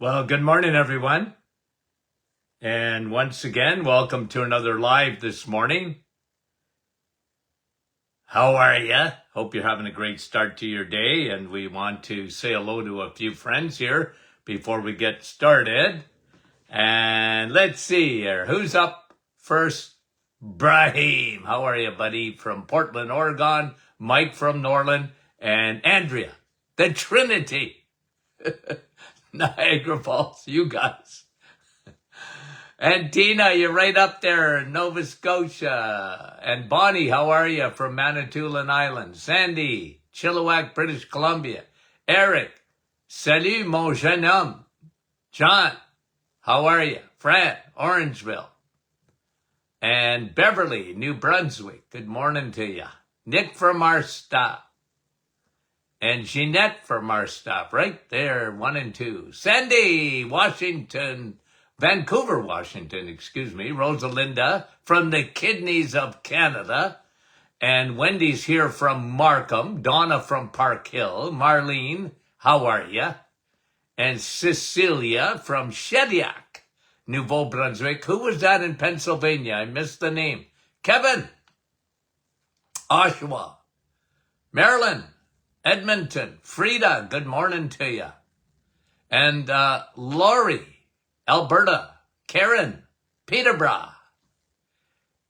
Well, good morning, everyone. And once again, welcome to another live this morning. How are you? Hope you're having a great start to your day. And we want to say hello to a few friends here before we get started. And let's see here. Who's up first? Brahim. How are you, buddy? From Portland, Oregon. Mike from Norland. And Andrea, the Trinity. Niagara Falls, you guys. And Tina, you're right up there in Nova Scotia. And Bonnie, how are you from Manitoulin Island? Sandy, Chilliwack, British Columbia. Eric, salut mon jeune homme. John, how are you? Fran, Orangeville. And Beverly, New Brunswick, good morning to you. Nick from our staff. And Jeanette from our staff, right there, 1 and 2. Sandy, Washington, Vancouver, Washington, Rosalinda from the Kidneys of Canada. And Wendy's here from Markham. Donna from Park Hill. Marlene, how are you? And Cecilia from Shediac, Nouveau-Brunswick. Who was that in Pennsylvania? I missed the name. Kevin, Oshawa, Maryland, Edmonton, Frida, good morning to you. And Laurie, Alberta, Karen, Peterborough.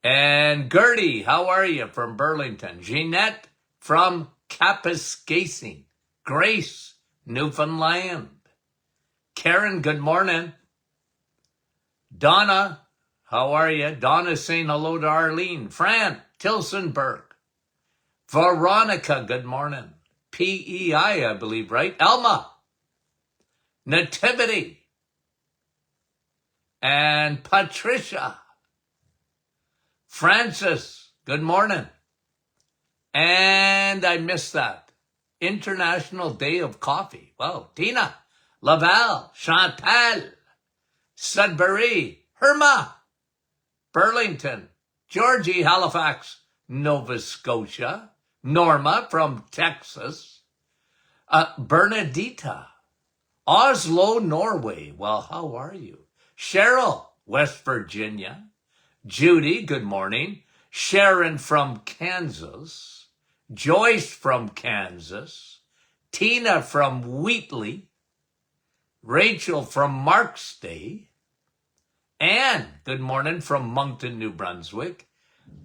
And Gertie, how are you from Burlington? Jeanette from Kapuskasing. Grace, Newfoundland. Karen, good morning. Donna, how are you? Donna's saying hello to Arlene. Fran, Tilsonburg. Veronica, good morning. PEI, I believe, right? Elma, Nativity, and Patricia. Francis, good morning. And I missed that. International Day of Coffee. Wow. Tina, Laval, Chantal, Sudbury, Herma, Burlington, Georgie, Halifax, Nova Scotia, Norma from Texas, Bernadita, Oslo, Norway. Well, how are you? Cheryl, West Virginia. Judy, good morning. Sharon from Kansas. Joyce from Kansas. Tina from Wheatley. Rachel from Marks Day. Anne, good morning from Moncton, New Brunswick.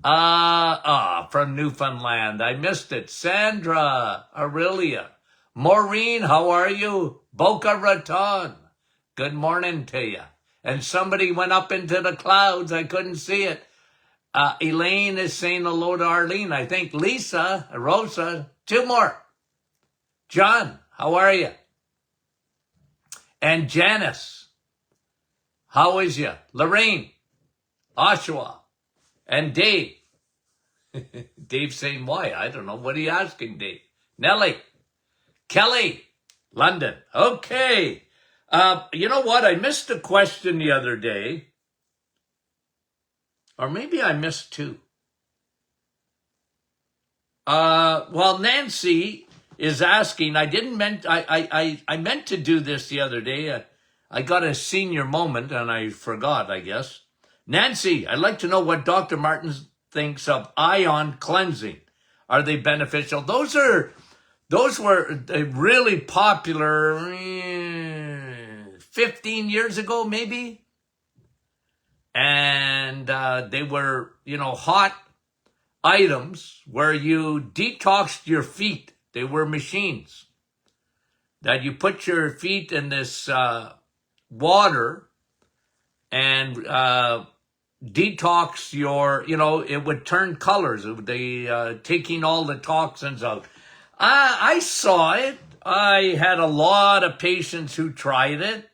From Newfoundland. I missed it. Sandra, Aurelia. Maureen, how are you? Boca Raton. Good morning to you. And somebody went up into the clouds. I couldn't see it. Elaine is saying hello to Arlene. I think Lisa, Rosa, 2 more. John, how are you? And Janice, how is you? Lorraine, Oshawa. And Dave. Dave saying why? I don't know. What are you asking, Dave? Nellie. Kelly. London. Okay. You know what? I missed a question the other day. Or maybe I missed 2. Well, Nancy is asking. I meant to do this the other day. I got a senior moment and I forgot, I guess. Nancy, I'd like to know what Dr. Martin thinks of ion cleansing. Are they beneficial? Those were really popular 15 years ago, maybe. And they were, hot items where you detoxed your feet. They were machines that you put your feet in this water and detox your, it would turn colors. They taking all the toxins out. I saw it. I had a lot of patients who tried it.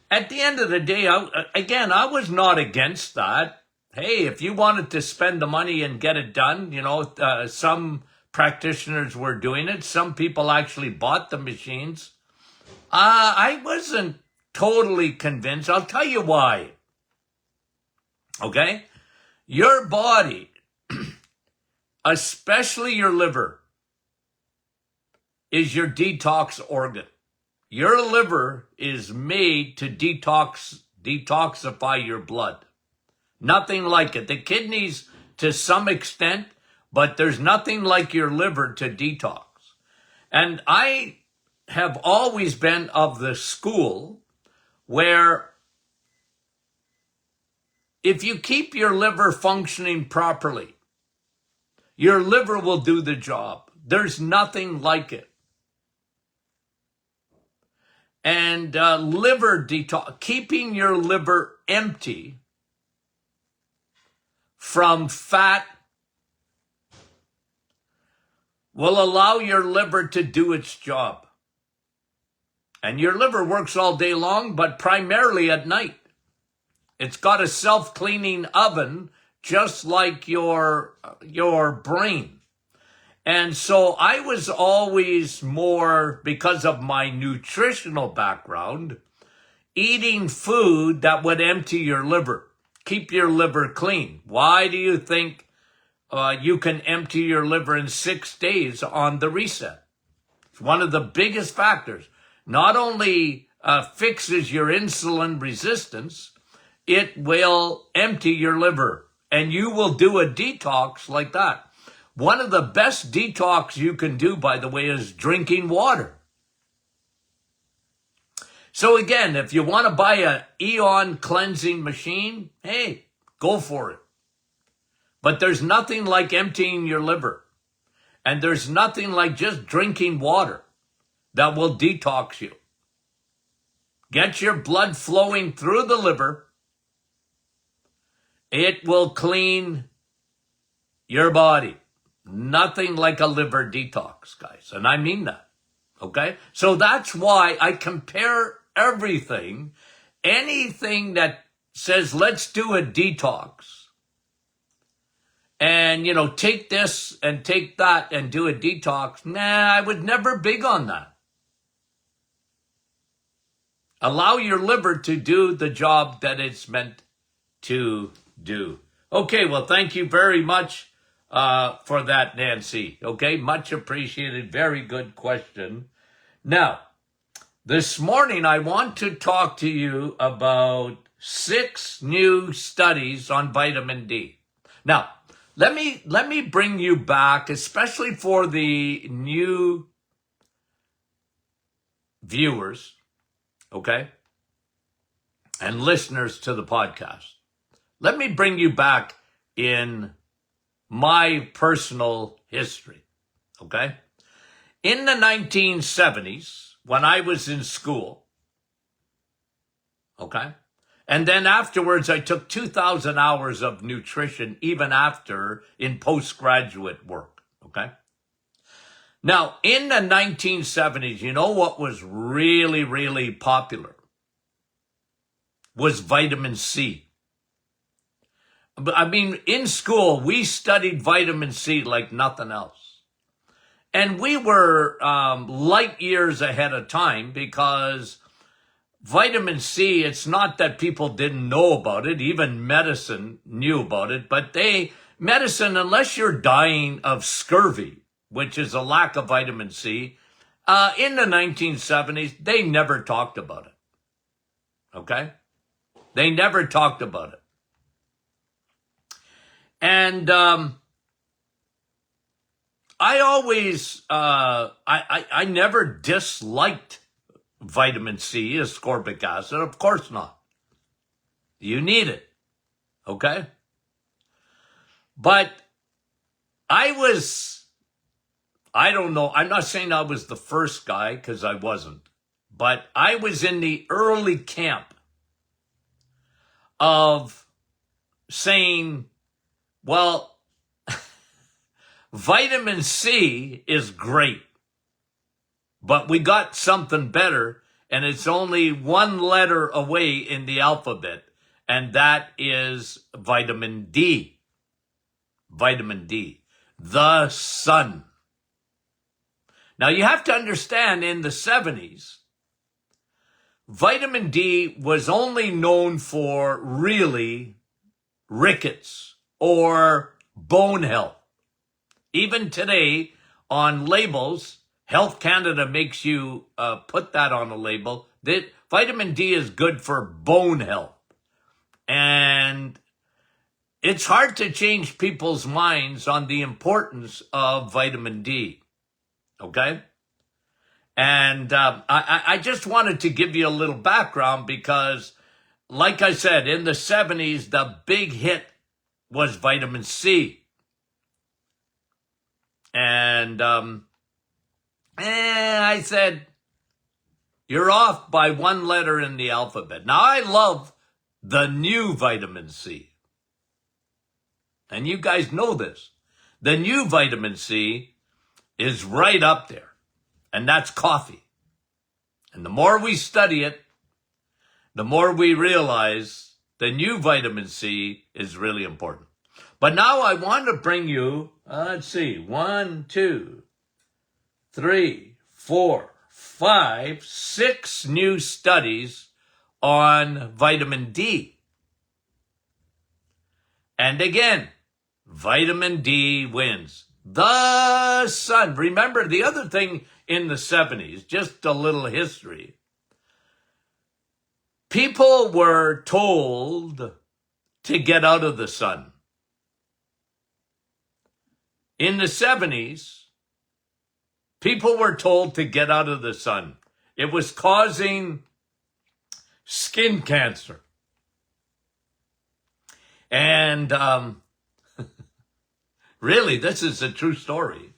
At the end of the day, I was not against that. Hey, if you wanted to spend the money and get it done, some practitioners were doing it. Some people actually bought the machines. I wasn't totally convinced. I'll tell you why. Okay? Your body, especially your liver, is your detox organ. your liver is made to detoxify your blood. Nothing like it. The kidneys to some extent, but there's nothing like your liver to detox. And I have always been of the school where if you keep your liver functioning properly, your liver will do the job. There's nothing like it. And liver detox, keeping your liver empty from fat will allow your liver to do its job. And your liver works all day long, but primarily at night. It's got a self-cleaning oven, just like your brain. And so I was always more, because of my nutritional background, eating food that would empty your liver, keep your liver clean. Why do you think you can empty your liver in 6 days on the reset? It's one of the biggest factors. Not only fixes your insulin resistance, it will empty your liver, and you will do a detox like that. One of the best detox you can do, by the way, is drinking water. So again, if you want to buy an Eon cleansing machine, hey, go for it. But there's nothing like emptying your liver. And there's nothing like just drinking water that will detox you. Get your blood flowing through the liver. It will clean your body. Nothing like a liver detox, guys. And I mean that. Okay? So that's why I compare everything. Anything that says, let's do a detox. And, take this and take that and do a detox. Nah, I was never big on that. Allow your liver to do the job that it's meant to do. Okay, well, thank you very much for that, Nancy. Okay, much appreciated. Very good question. Now, this morning I want to talk to you about 6 new studies on vitamin D. Now, let me bring you back, especially for the new viewers, okay, and listeners to the podcast. Let me bring you back in my personal history, okay? In the 1970s, when I was in school, okay, and then afterwards I took 2,000 hours of nutrition even after in postgraduate work, okay? Now, in the 1970s, you know what was really, really popular? Was vitamin C. I mean, in school, we studied vitamin C like nothing else. And we were light years ahead of time because vitamin C, it's not that people didn't know about it. Even medicine knew about it. But medicine, unless you're dying of scurvy, which is a lack of vitamin C, in the 1970s, they never talked about it. Okay? They never talked about it. And I always, I never disliked vitamin C, ascorbic acid. Of course not. You need it. Okay? But I don't know, I'm not saying I was the first guy, because I wasn't. But I was in the early camp of saying, well, vitamin C is great, but we got something better, and it's only one letter away in the alphabet, and that is vitamin D. Vitamin D. The sun. Now, you have to understand, in the 70s, vitamin D was only known for really rickets or bone health. Even today, on labels, Health Canada makes you put that on a label. That vitamin D is good for bone health. And it's hard to change people's minds on the importance of vitamin D. Okay? And I just wanted to give you a little background because, like I said, in the 70s, the big hit was vitamin C. And I said, you're off by one letter in the alphabet. Now, I love the new vitamin C. And you guys know this. The new vitamin C is right up there. And that's coffee. And the more we study it, the more we realize the new vitamin C is really important. But now I want to bring you, let's see, 1, 2, 3, 4, 5, 6 new studies on vitamin D. And again, vitamin D wins. The sun. Remember the other thing in the 70s, just a little history. People were told to get out of the sun. In the 70s, people were told to get out of the sun. It was causing skin cancer. And really, this is a true story.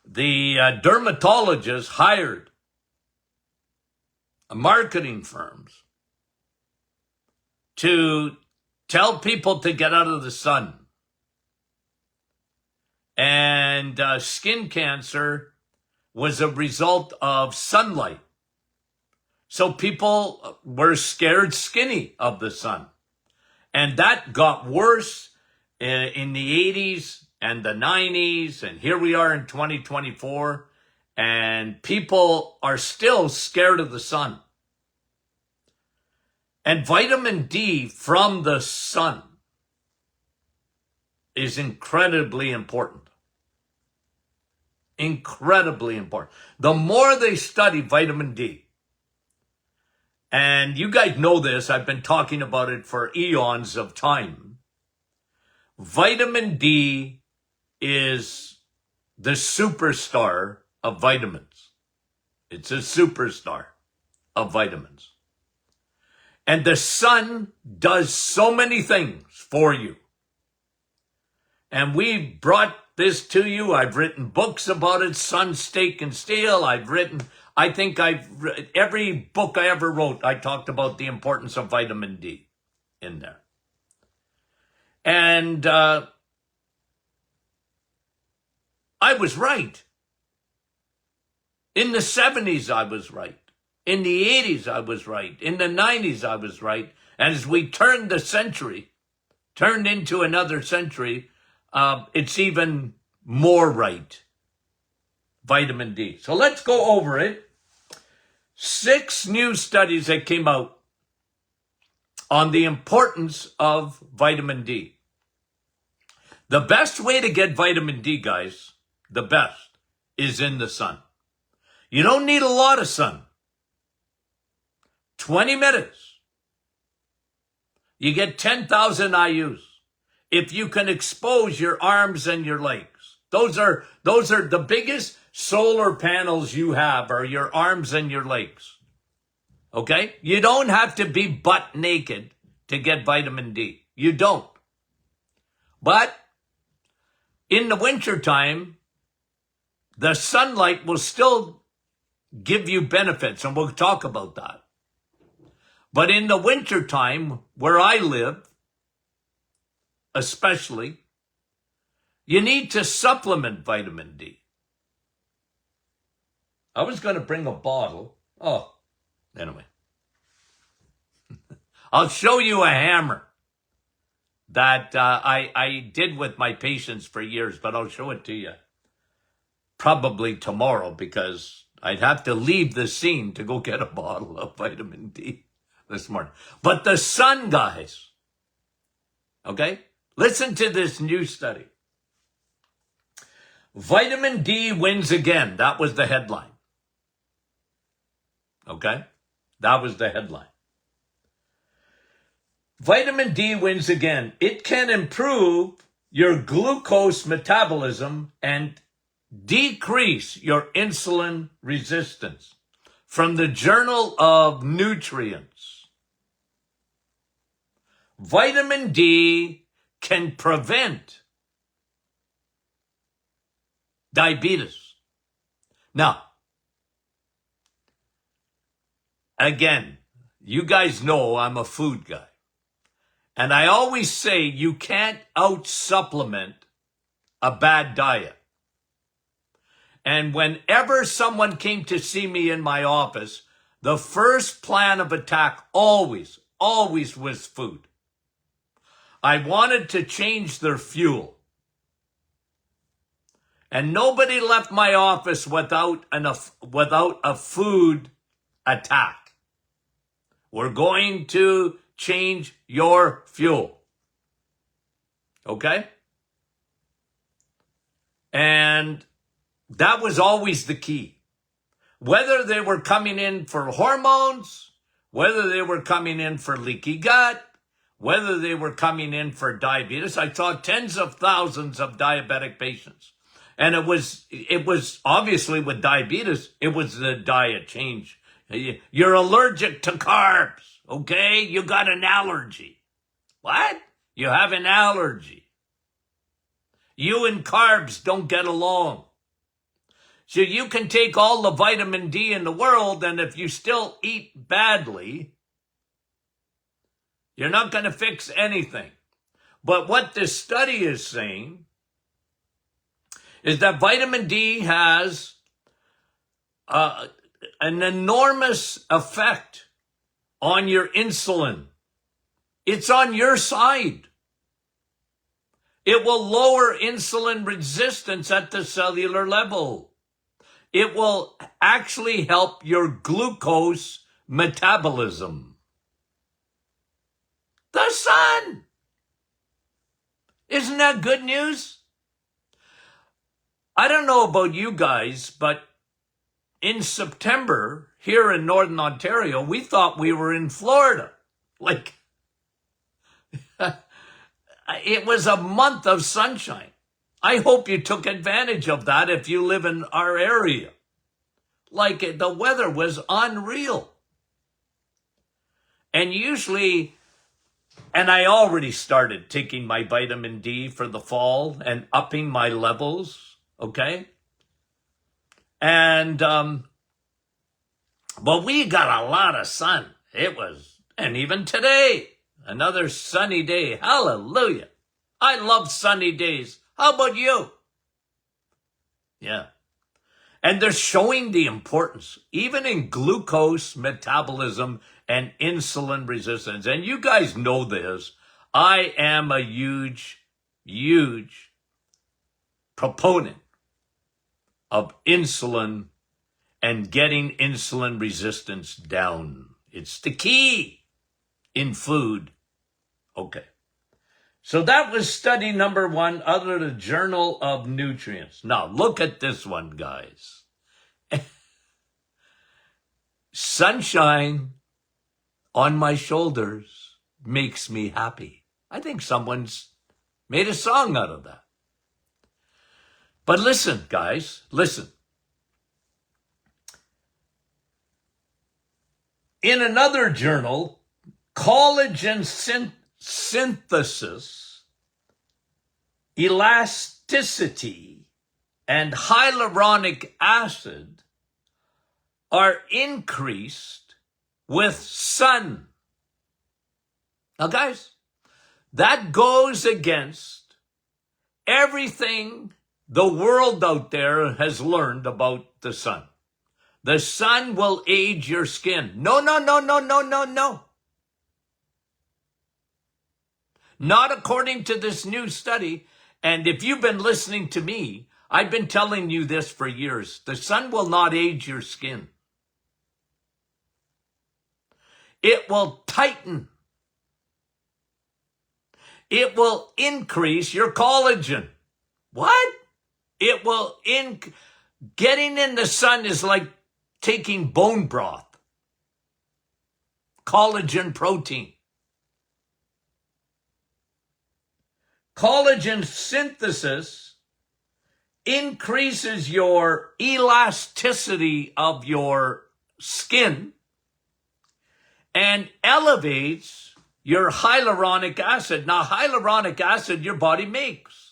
The dermatologists hired marketing firms to tell people to get out of the sun. And skin cancer was a result of sunlight. So people were scared skinny of the sun. And that got worse in the 80s and the 90s. And here we are in 2024. And people are still scared of the sun. And vitamin D from the sun is incredibly important. Incredibly important. The more they study vitamin D, and you guys know this, I've been talking about it for eons of time. Vitamin D is the superstar of vitamins. It's a superstar of vitamins. And the sun does so many things for you. And we brought this to you. I've written books about it, Sun, Steak, and Steel. Every book I ever wrote, I talked about the importance of vitamin D in there. And I was right. In the 70s, I was right. In the 80s, I was right. In the 90s, I was right. And as we turned into another century, it's even more right. Vitamin D. So let's go over it. 6 new studies that came out on the importance of vitamin D. The best way to get vitamin D, guys, the best, is in the sun. You don't need a lot of sun. 20 minutes. You get 10,000 IUs. If you can expose your arms and your legs. Those are the biggest solar panels you have are your arms and your legs. Okay? You don't have to be butt naked to get vitamin D. You don't. But in the wintertime, the sunlight will still give you benefits, and we'll talk about that. But in the wintertime, where I live, especially, you need to supplement vitamin D. I was going to bring a bottle. Oh, anyway. I'll show you a hammer that I did with my patients for years, but I'll show it to you probably tomorrow because I'd have to leave the scene to go get a bottle of vitamin D this morning. But the sun, guys, okay? Listen to this new study. Vitamin D wins again. That was the headline. Okay? That was the headline. Vitamin D wins again. It can improve your glucose metabolism and decrease your insulin resistance. From the Journal of Nutrients. Vitamin D can prevent diabetes. Now, again, you guys know I'm a food guy. And I always say you can't out-supplement a bad diet. And whenever someone came to see me in my office, the first plan of attack always was food. I wanted to change their fuel. And nobody left my office without a food attack. We're going to change your fuel. Okay? And that was always the key. Whether they were coming in for hormones, whether they were coming in for leaky gut, whether they were coming in for diabetes. I saw tens of thousands of diabetic patients. And it was obviously with diabetes, it was the diet change. You're allergic to carbs, okay? You got an allergy. What? You have an allergy. You and carbs don't get along. So you can take all the vitamin D in the world, and if you still eat badly, you're not going to fix anything. But what this study is saying is that vitamin D has an enormous effect on your insulin. It's on your side. It will lower insulin resistance at the cellular level. It will actually help your glucose metabolism. The sun! Isn't that good news? I don't know about you guys, but in September, here in Northern Ontario, we thought we were in Florida. Like, it was a month of sunshine. I hope you took advantage of that if you live in our area. Like, the weather was unreal. And usually, and I already started taking my vitamin D for the fall and upping my levels, okay? And, but we got a lot of sun. It was, and even today, another sunny day. Hallelujah. I love sunny days. How about you? Yeah. And they're showing the importance, even in glucose metabolism and insulin resistance. And you guys know this. I am a huge proponent of insulin and getting insulin resistance down. It's the key in food. Okay. So that was study number 1 out of the Journal of Nutrients. Now, look at this one, guys. Sunshine on my shoulders makes me happy. I think someone's made a song out of that. But listen, guys, listen. In another journal, Collagen synthesis, elasticity, and hyaluronic acid are increased with sun. Now, guys, that goes against everything the world out there has learned about the sun. The sun will age your skin. No. Not according to this new study. And if you've been listening to me, I've been telling you this for years. The sun will not age your skin. It will tighten. It will increase your collagen. What? It will getting in the sun is like taking bone broth, collagen protein. Collagen synthesis increases your elasticity of your skin and elevates your hyaluronic acid. Now, hyaluronic acid your body makes.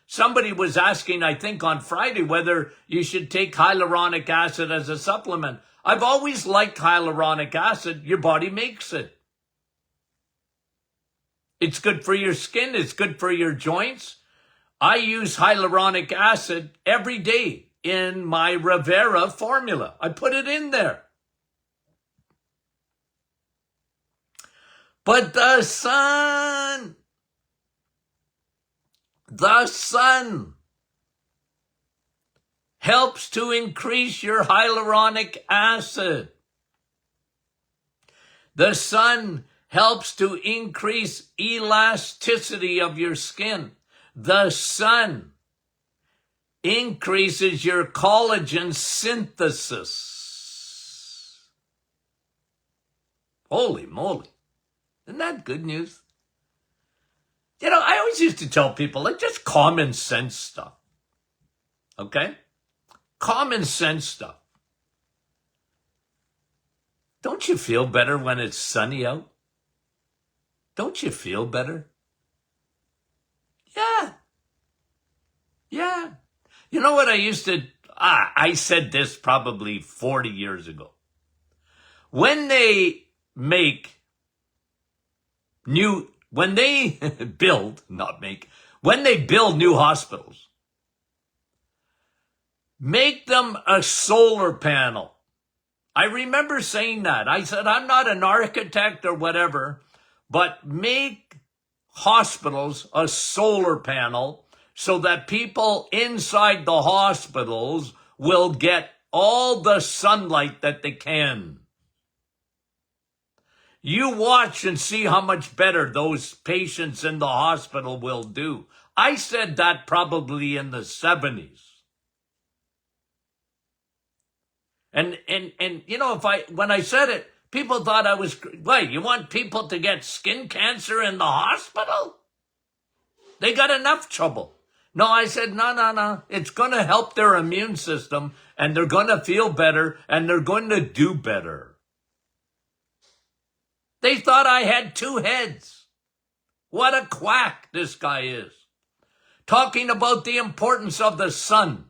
Somebody was asking, I think on Friday, whether you should take hyaluronic acid as a supplement. I've always liked hyaluronic acid. Your body makes it. It's good for your skin. It's good for your joints. I use hyaluronic acid every day in my Rivera formula. I put it in there. But the sun helps to increase your hyaluronic acid. The sun helps to increase elasticity of your skin. The sun increases your collagen synthesis. Holy moly. Isn't that good news? You know, I always used to tell people, like, just common sense stuff. Okay? Common sense stuff. Don't you feel better when it's sunny out? Don't you feel better? Yeah. You know what I used to, I said this probably 40 years ago. When they build new hospitals, make them a solar panel. I remember saying that. I said, I'm not an architect or whatever, but make hospitals a solar panel so that people inside the hospitals will get all the sunlight that they can. You watch and see how much better those patients in the hospital will do. I said that probably in the 70s. And you know, when I said it, people thought I was, wait, you want people to get skin cancer in the hospital? They got enough trouble. No, I said, no. It's going to help their immune system, and they're going to feel better, and they're going to do better. They thought I had two heads. What a quack this guy is. Talking about the importance of the sun.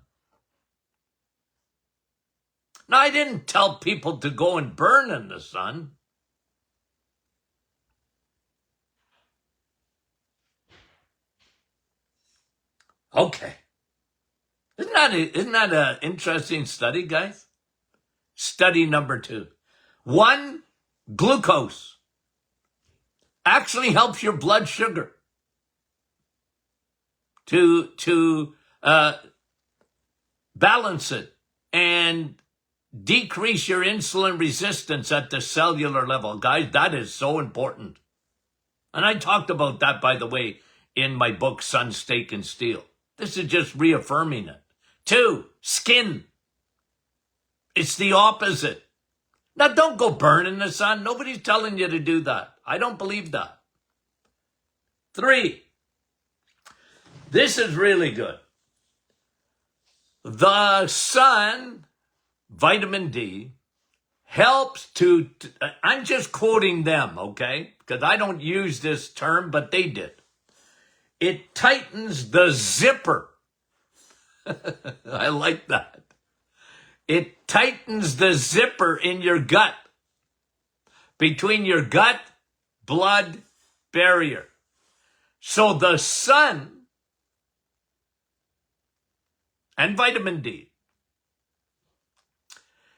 Now, I didn't tell people to go and burn in the sun. Okay. Isn't that an interesting study, guys? Study number 2. 1, glucose actually helps your blood sugar to balance it and decrease your insulin resistance at the cellular level. Guys, that is so important. And I talked about that, by the way, in my book, Sun, Steak, and Steel. This is just reaffirming it. 2, skin. It's the opposite. Now, don't go burn in the sun. Nobody's telling you to do that. I don't believe that. 3, this is really good. The sun, vitamin D, helps to, I'm just quoting them, okay? Because I don't use this term, but they did. It tightens the zipper. I like that. It tightens the zipper in your gut, between your gut-blood barrier. So the sun and vitamin D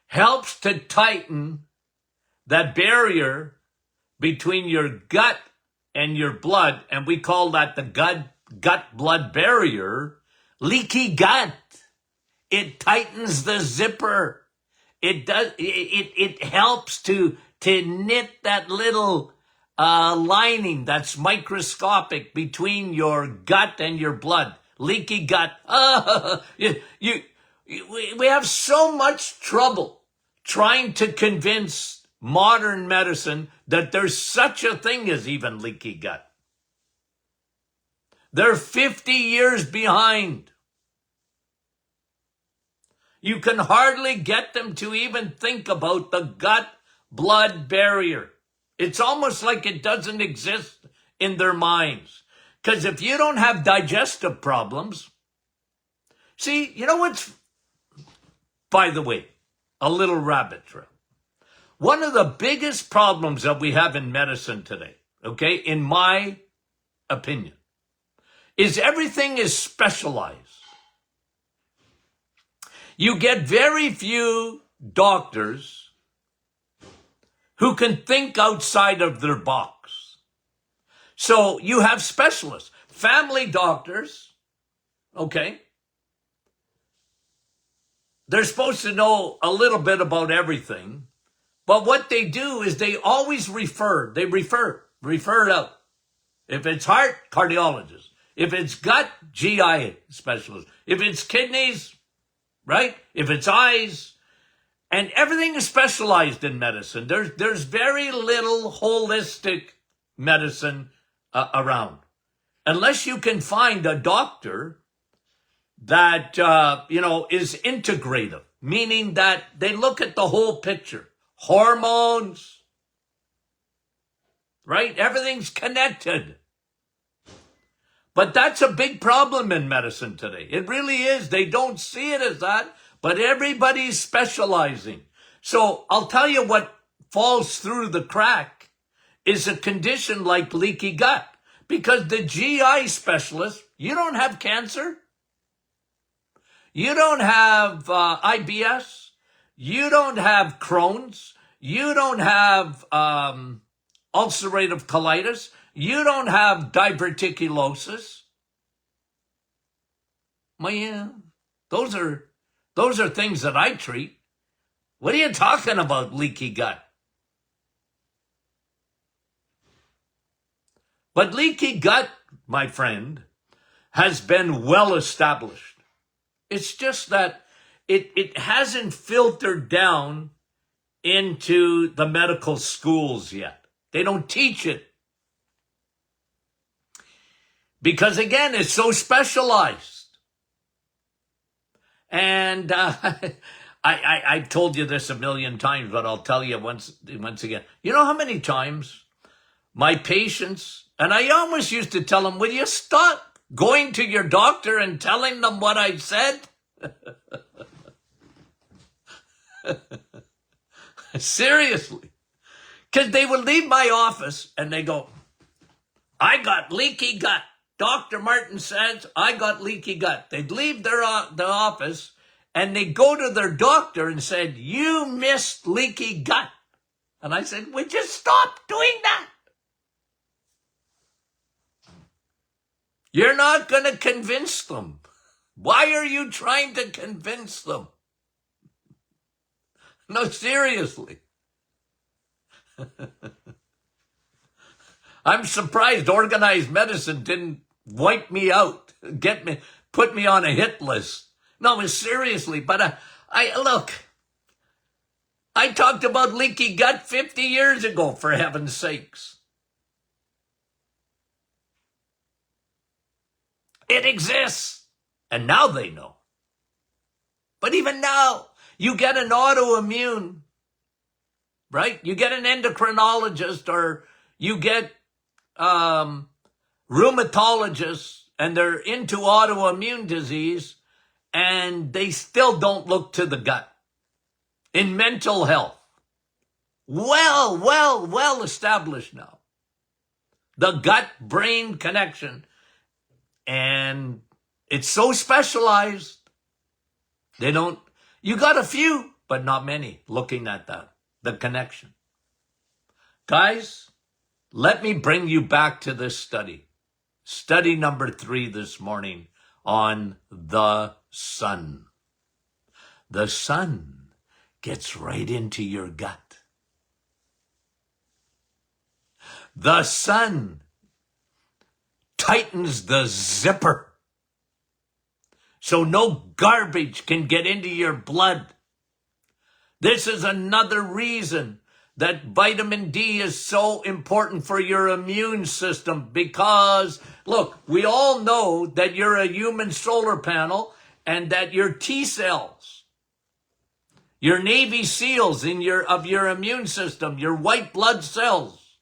helps to tighten that barrier between your gut and your blood, and we call that the gut-blood barrier. Leaky gut. It tightens the zipper. It helps to knit that little lining that's microscopic between your gut and your blood. leaky gut. We have so much trouble trying to convince modern medicine that there's such a thing as even leaky gut. They're 50 years behind. You can hardly get them to even think about the gut-blood barrier. It's almost like it doesn't exist in their minds. Because if you don't have digestive problems, see, you know what's, by the way, a little rabbit trail. One of the biggest problems that we have in medicine today, okay, in my opinion, is everything is specialized. You get very few doctors who can think outside of their box. So you have specialists, family doctors, okay? They're supposed to know a little bit about everything, but what they do is they always refer it out. If it's heart, cardiologist. If it's gut, GI specialist. If it's kidneys, right? If it's eyes, and everything is specialized in medicine. There's very little holistic medicine around. Unless you can find a doctor that, is integrative, meaning that they look at the whole picture. Hormones, right? Everything's connected. But that's a big problem in medicine today. It really is. They don't see it as that, but everybody's specializing. So I'll tell you what falls through the crack is a condition like leaky gut. Because the GI specialist, you don't have cancer. You don't have IBS. You don't have Crohn's. You don't have ulcerative colitis. You don't have diverticulosis. Well, yeah, those are things that I treat. What are you talking about, leaky gut? But leaky gut, my friend, has been well established. It's just that it hasn't filtered down into the medical schools yet. They don't teach it. Because again, it's so specialized. And I've told you this a million times, but I'll tell you once again. You know how many times my patients, and I almost used to tell them, will you stop going to your doctor and telling them what I said? Seriously. Because they would leave my office and they go, I got leaky gut. Dr. Martin says, I got leaky gut. They'd leave the office and they'd go to their doctor and said, you missed leaky gut. And I said, would you stop doing that? You're not going to convince them. Why are you trying to convince them? No, seriously. I'm surprised organized medicine didn't wipe me out, put me on a hit list. No, seriously, but I talked about leaky gut 50 years ago, for heaven's sakes. It exists, and now they know. But even now, you get an autoimmune, right? You get an endocrinologist, or you get rheumatologists, and they're into autoimmune disease, and they still don't look to the gut. In mental health, well established now. The gut-brain connection, and it's so specialized. You got a few, but not many looking at that, the connection. Guys, let me bring you back to this study. Study number 3 this morning on the sun. The sun gets right into your gut. The sun tightens the zipper so no garbage can get into your blood. This is another reason that vitamin D is so important for your immune system, because, look, we all know that you're a human solar panel and that your T cells, your Navy SEALs of your immune system, your white blood cells,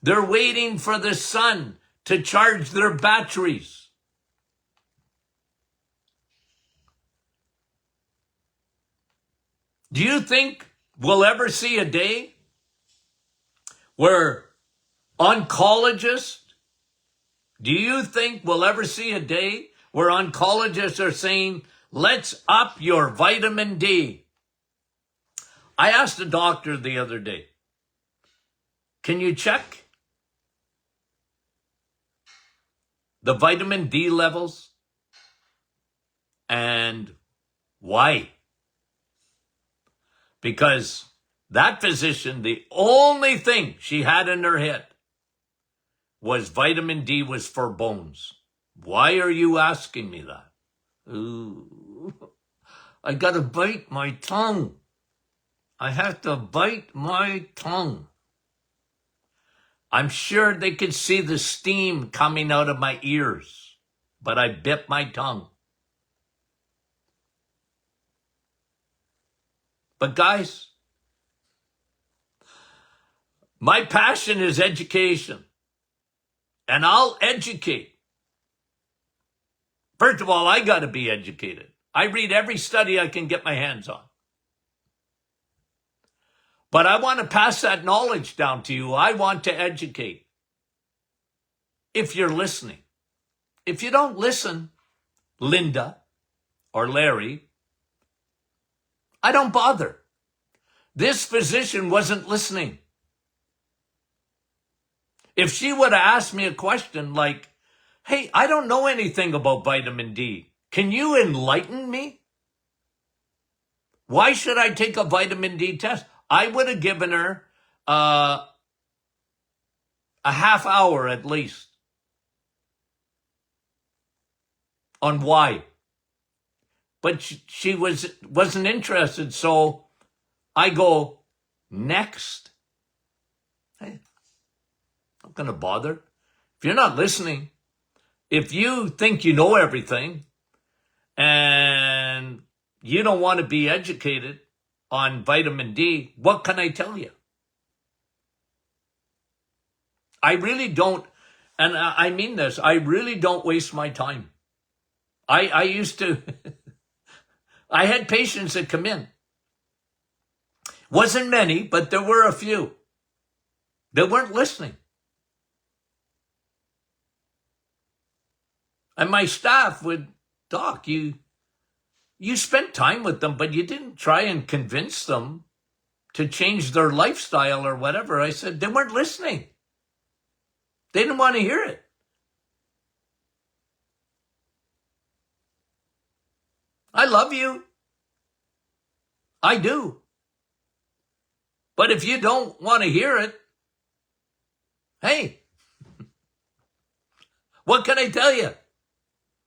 they're waiting for the sun to charge their batteries. Do you think we'll ever see a day where oncologists, do you think we'll ever see a day where oncologists are saying, let's up your vitamin D? I asked a doctor the other day, can you check the vitamin D levels? And why? Because that physician, the only thing she had in her head was vitamin D was for bones. Why are you asking me that? Ooh, I gotta bite my tongue. I have to bite my tongue. I'm sure they could see the steam coming out of my ears, but I bit my tongue. But guys, my passion is education, and I'll educate. First of all, I got to be educated. I read every study I can get my hands on. But I want to pass that knowledge down to you. I want to educate. If you're listening. If you don't listen, Linda or Larry, I don't bother. This physician wasn't listening. If she would have asked me a question like, hey, I don't know anything about vitamin D. Can you enlighten me? Why should I take a vitamin D test? I would have given her a half hour at least on why. But she wasn't interested, so I go, next. Hey, I'm not going to bother. If you're not listening, if you think you know everything and you don't want to be educated on vitamin D, what can I tell you? I really don't, and I mean this, I really don't waste my time. I used to, I had patients that come in. Wasn't many, but there were a few. They weren't listening. And my staff would, Doc, you spent time with them, but you didn't try and convince them to change their lifestyle or whatever. I said, they weren't listening. They didn't want to hear it. I love you. I do. But if you don't want to hear it, hey, what can I tell you?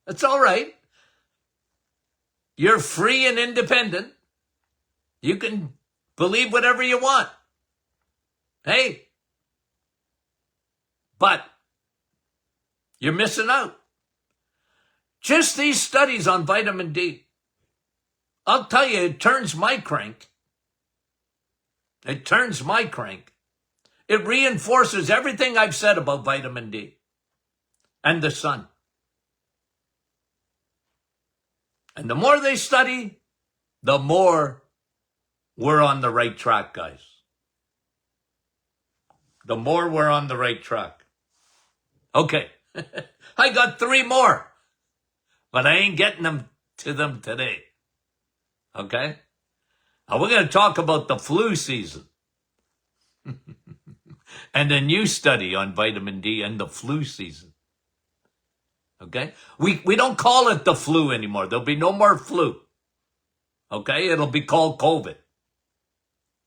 It's all right. You're free and independent. You can believe whatever you want. Hey, but you're missing out. Just these studies on vitamin D. I'll tell you, it turns my crank. It turns my crank. It reinforces everything I've said about vitamin D and the sun. And the more they study, the more we're on the right track, guys. The more we're on the right track. Okay, I got 3 more, but I ain't getting them to them today. Okay? Now we're going to talk about the flu season and a new study on vitamin D and the flu season. Okay? We don't call it the flu anymore. There'll be no more flu. Okay? It'll be called COVID.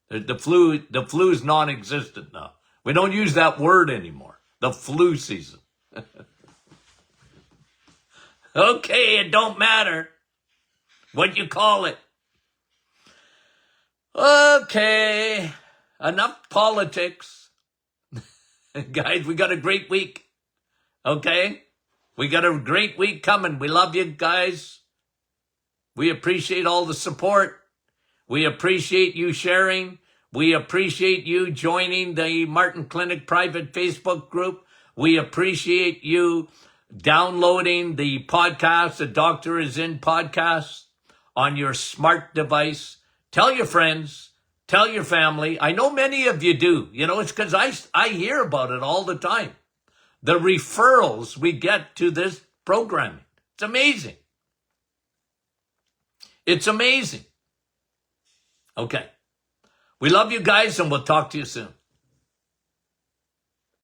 The flu is non-existent now. We don't use that word anymore. The flu season. Okay, it don't matter what you call it. Okay, enough politics. Guys, we got a great week. Okay? We got a great week coming. We love you guys. We appreciate all the support. We appreciate you sharing. We appreciate you joining the Martin Clinic private Facebook group. We appreciate you downloading the podcast, The Doctor Is In podcast, on your smart device. Tell your friends. Tell your family. I know many of you do. You know, it's because I hear about it all the time. The referrals we get to this programming. It's amazing. It's amazing. Okay. We love you guys, and we'll talk to you soon.